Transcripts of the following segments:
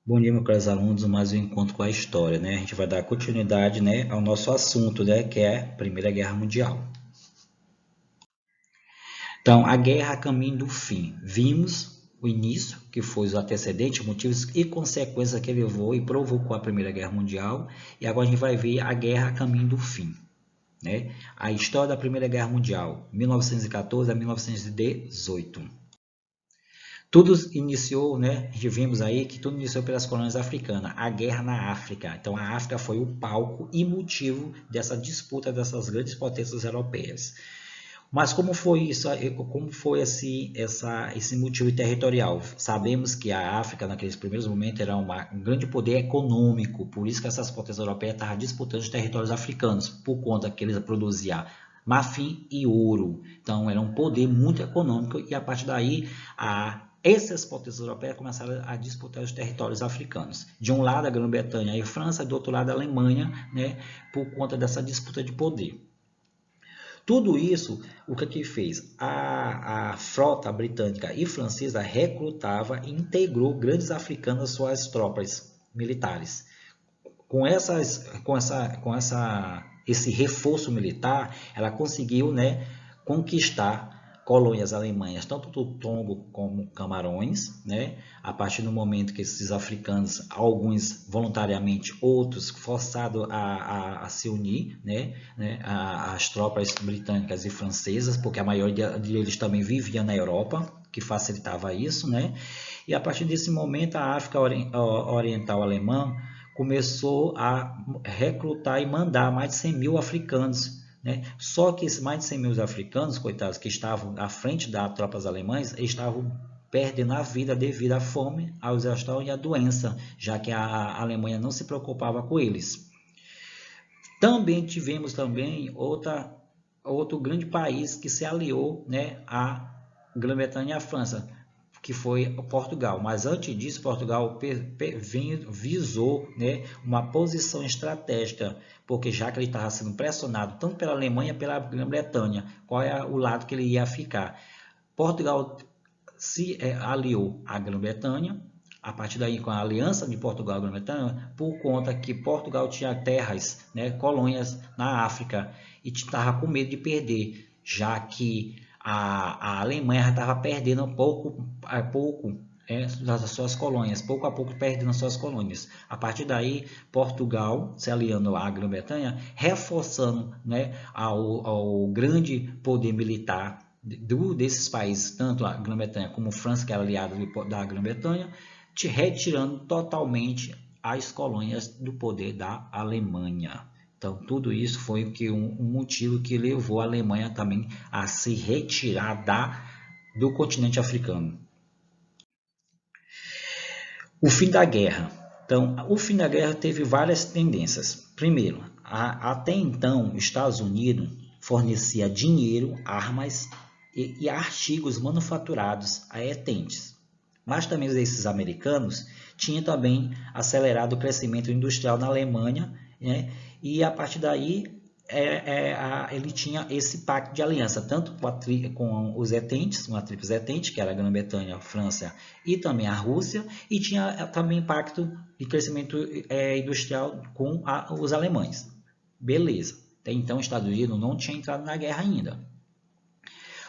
Bom dia, meus caros alunos, mais um encontro com a história, né? A gente vai dar continuidade, né, ao nosso assunto, né, que é a Primeira Guerra Mundial. Então, a guerra a caminho do fim. Vimos o início, que foi os antecedentes, motivos e consequências que levou e provocou a Primeira Guerra Mundial, e agora a gente vai ver a guerra a caminho do fim, né? A história da Primeira Guerra Mundial, 1914 a 1918. Tudo iniciou, né? Vimos aí que tudo iniciou pelas colônias africanas, a guerra na África. Então, a África foi o palco e motivo dessa disputa dessas grandes potências europeias. Mas como foi isso? Como foi esse motivo territorial? Sabemos que a África, naqueles primeiros momentos, era um grande poder econômico, por isso que essas potências europeias estavam disputando os territórios africanos, por conta que eles produziam marfim e ouro. Então, era um poder muito econômico e, a partir daí, essas potências europeias começaram a disputar os territórios africanos. De um lado, a Grã-Bretanha e a França, do outro lado, a Alemanha, né, por conta dessa disputa de poder. Tudo isso, o que fez? A frota britânica e francesa recrutava e integrou grandes africanos às suas tropas militares. Esse reforço militar, ela conseguiu, né, conquistar colônias alemãs, tanto do Congo como Camarões, né? A partir do momento que esses africanos, alguns voluntariamente, outros forçados a se unir, né? As tropas britânicas e francesas, porque a maioria deles também vivia na Europa, que facilitava isso, né? E a partir desse momento, a África Oriental Alemã começou a recrutar e mandar mais de 100 mil africanos, né? Só que esses mais de 100 mil africanos, coitados, que estavam à frente das tropas alemãs, estavam perdendo a vida devido à fome, à exaustão e à doença, já que a Alemanha não se preocupava com eles. Também tivemos outro grande país que se aliou, né, à Grã-Bretanha e à França, que foi Portugal. Mas antes disso, Portugal visou, né, uma posição estratégica, porque já que ele estava sendo pressionado tanto pela Alemanha como pela Grã-Bretanha, qual é o lado que ele ia ficar? Portugal se aliou à Grã-Bretanha, a partir daí com a aliança de Portugal e Grã-Bretanha, por conta que Portugal tinha terras, né, colônias na África, e estava com medo de perder, já que a Alemanha estava perdendo pouco a pouco das suas colônias, pouco a pouco perdendo as suas colônias. A partir daí, Portugal se aliando à Grã-Bretanha, reforçando, né, ao grande poder militar desses países, tanto a Grã-Bretanha como a França, que era aliada da Grã-Bretanha, retirando totalmente as colônias do poder da Alemanha. Então, tudo isso foi um motivo que levou a Alemanha também a se retirar do continente africano. O fim da guerra. Então, o fim da guerra teve várias tendências. Primeiro, até então, os Estados Unidos fornecia dinheiro, armas e artigos manufaturados a etentes. Mas também esses americanos tinham também acelerado o crescimento industrial na Alemanha, né? E a partir daí ele tinha esse pacto de aliança, tanto com os etentes, uma tríplice etente, que era a Grã-Bretanha, a França e também a Rússia, e tinha também pacto de crescimento industrial com os alemães. Beleza. Até então, os Estados Unidos não tinha entrado na guerra ainda.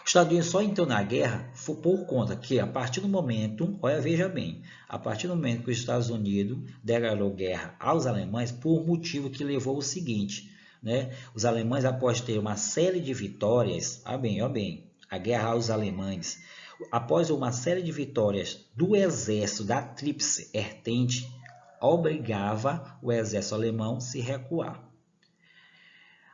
Os Estados Unidos só entrou na guerra por conta que, a partir do momento, olha, veja bem, a partir do momento que os Estados Unidos declarou guerra aos alemães, por motivo que levou o seguinte, né? Os alemães, após ter uma série de vitórias, ó bem, a guerra aos alemães, após uma série de vitórias do exército da Tríplice Entente, obrigava o exército alemão a se recuar.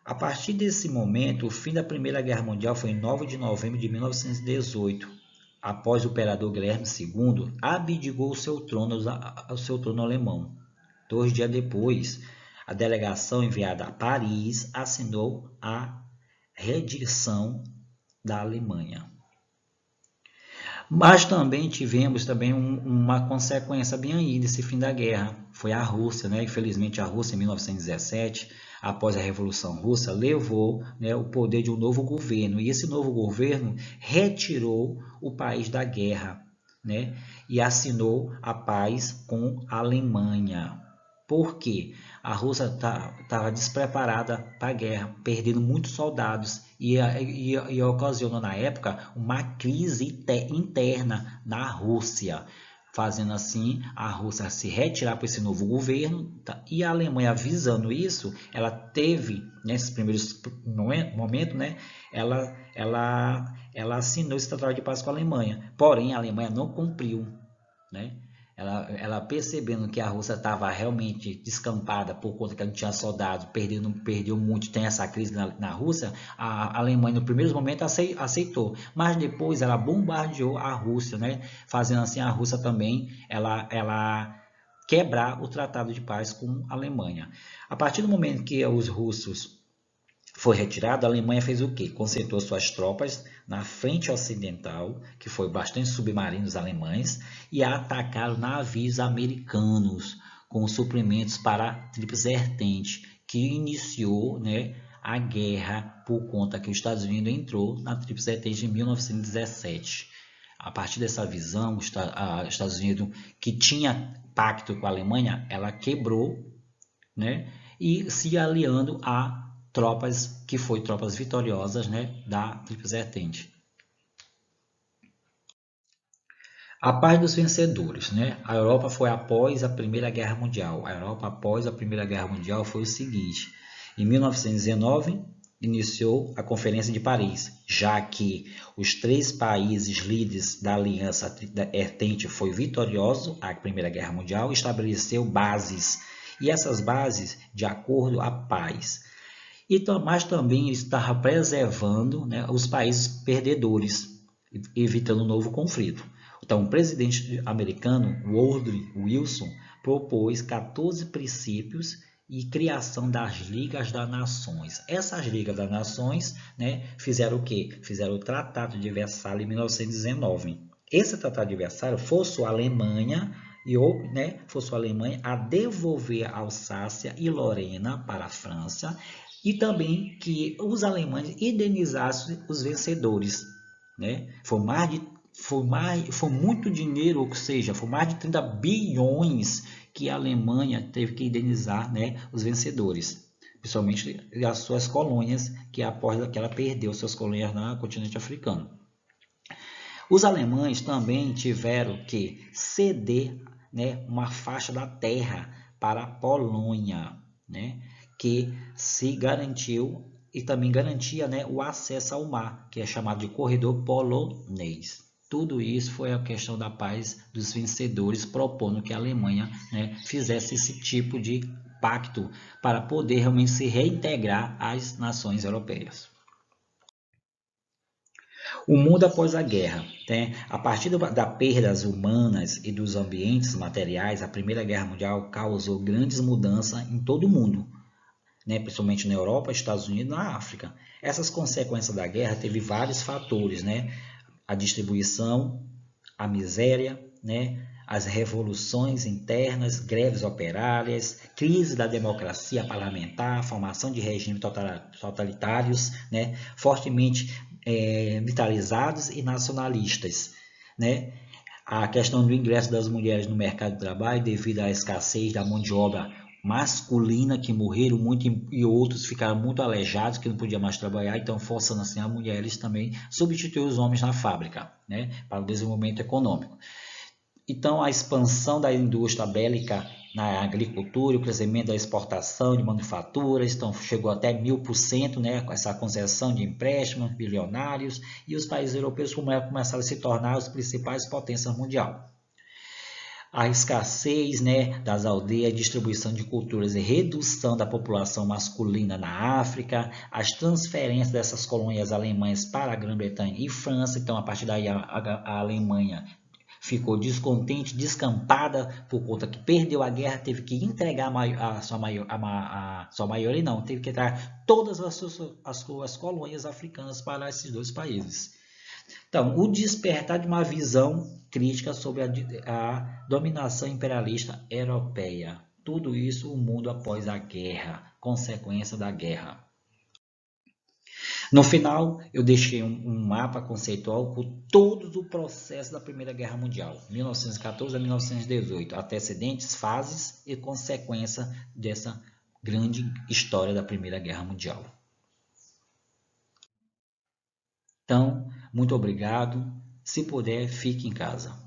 A partir desse momento, o fim da Primeira Guerra Mundial foi em 9 de novembro de 1918. Após o imperador Guilherme II, abdicou o seu trono alemão. 2 dias depois, a delegação enviada a Paris assinou a rendição da Alemanha. Mas também tivemos uma consequência bem aí desse fim da guerra. Foi a Rússia, né? Infelizmente a Rússia em 1917, após a Revolução Russa, levou, né, o poder de um novo governo. E esse novo governo retirou o país da guerra, né? e assinou a paz com a Alemanha. Por quê? A Rússia estava despreparada para a guerra, perdendo muitos soldados e ocasionou na época uma crise interna na Rússia, fazendo assim a Rússia se retirar para esse novo governo, e a Alemanha, visando isso, ela teve, nesses primeiros momentos, né, ela assinou esse tratado de paz com a Alemanha, porém a Alemanha não cumpriu, né? Ela percebendo que a Rússia estava realmente descampada por conta que não tinha soldado, perdeu muito, tem essa crise na Rússia, a Alemanha no primeiro momento aceitou, mas depois ela bombardeou a Rússia, né? Fazendo assim a Rússia também ela quebrar o tratado de paz com a Alemanha. A partir do momento que os russos foi retirado, a Alemanha fez o quê? Concentrou suas tropas na frente ocidental, que foi bastante submarinos alemães, e atacaram navios americanos com suprimentos para a Tríplice Entente, que iniciou, né, a guerra por conta que os Estados Unidos entrou na Tríplice Entente em 1917. A partir dessa visão, os Estados Unidos, que tinha pacto com a Alemanha, ela quebrou, né, e se aliando a tropas vitoriosas, né, da Tríplice Entente. A paz dos vencedores, né? A Europa foi após a Primeira Guerra Mundial. A Europa após a Primeira Guerra Mundial foi o seguinte: em 1919 iniciou a Conferência de Paris, já que os 3 países líderes da Aliança Entente foi vitorioso a Primeira Guerra Mundial, estabeleceu bases, e essas bases de acordo à paz. Mas também estava preservando, né, os países perdedores, evitando um novo conflito. Então, o presidente americano, Woodrow Wilson, propôs 14 princípios e criação das Ligas das Nações. Essas Ligas das Nações, né, fizeram o quê? Fizeram o Tratado de Versalhes em 1919. Esse Tratado de Versalhes forçou a Alemanha a devolver a Alsácia e Lorena para a França, e também que os alemães indenizassem os vencedores, né? Foi muito dinheiro, ou seja, foi mais de 30 bilhões que a Alemanha teve que indenizar, né, os vencedores, principalmente as suas colônias, que após que ela perdeu suas colônias no continente africano. Os alemães também tiveram que ceder, né, uma faixa da terra para a Polônia, né, que se garantiu e também garantia, né, o acesso ao mar, que é chamado de corredor polonês. Tudo isso foi a questão da paz dos vencedores, propondo que a Alemanha, né, fizesse esse tipo de pacto para poder realmente se reintegrar às nações europeias. O mundo após a guerra, né? A partir da perdas humanas e dos ambientes materiais, a Primeira Guerra Mundial causou grandes mudanças em todo o mundo, né? Principalmente na Europa, Estados Unidos e na África. Essas consequências da guerra teve vários fatores, né? A distribuição, a miséria, né? As revoluções internas, greves operárias, crise da democracia parlamentar, formação de regimes totalitários, né? Fortemente militarizados e nacionalistas, né? A questão do ingresso das mulheres no mercado de trabalho devido à escassez da mão de obra masculina, que morreram muito e outros ficaram muito aleijados, que não podiam mais trabalhar, então forçando assim as mulheres também substituir os homens na fábrica, né, para o desenvolvimento econômico. Então, a expansão da indústria bélica na agricultura, o crescimento da exportação de manufaturas, então chegou até 1000%, né, com essa concessão de empréstimos bilionários, e os países europeus começaram a se tornar os principais potências mundiais. A escassez, né, das aldeias, distribuição de culturas e redução da população masculina na África, as transferências dessas colônias alemãs para a Grã-Bretanha e França, então a partir daí a Alemanha ficou descontente, descampada, por conta que perdeu a guerra, teve que entregar a sua maioria, não, teve que entregar todas as suas colônias africanas para esses dois países. Então, o despertar de uma visão crítica sobre a dominação imperialista europeia. Tudo isso o mundo após a guerra, consequência da guerra. No final, eu deixei um mapa conceitual com todo o processo da Primeira Guerra Mundial, 1914 a 1918, antecedentes, fases e consequência dessa grande história da Primeira Guerra Mundial. Então, muito obrigado. Se puder, fique em casa.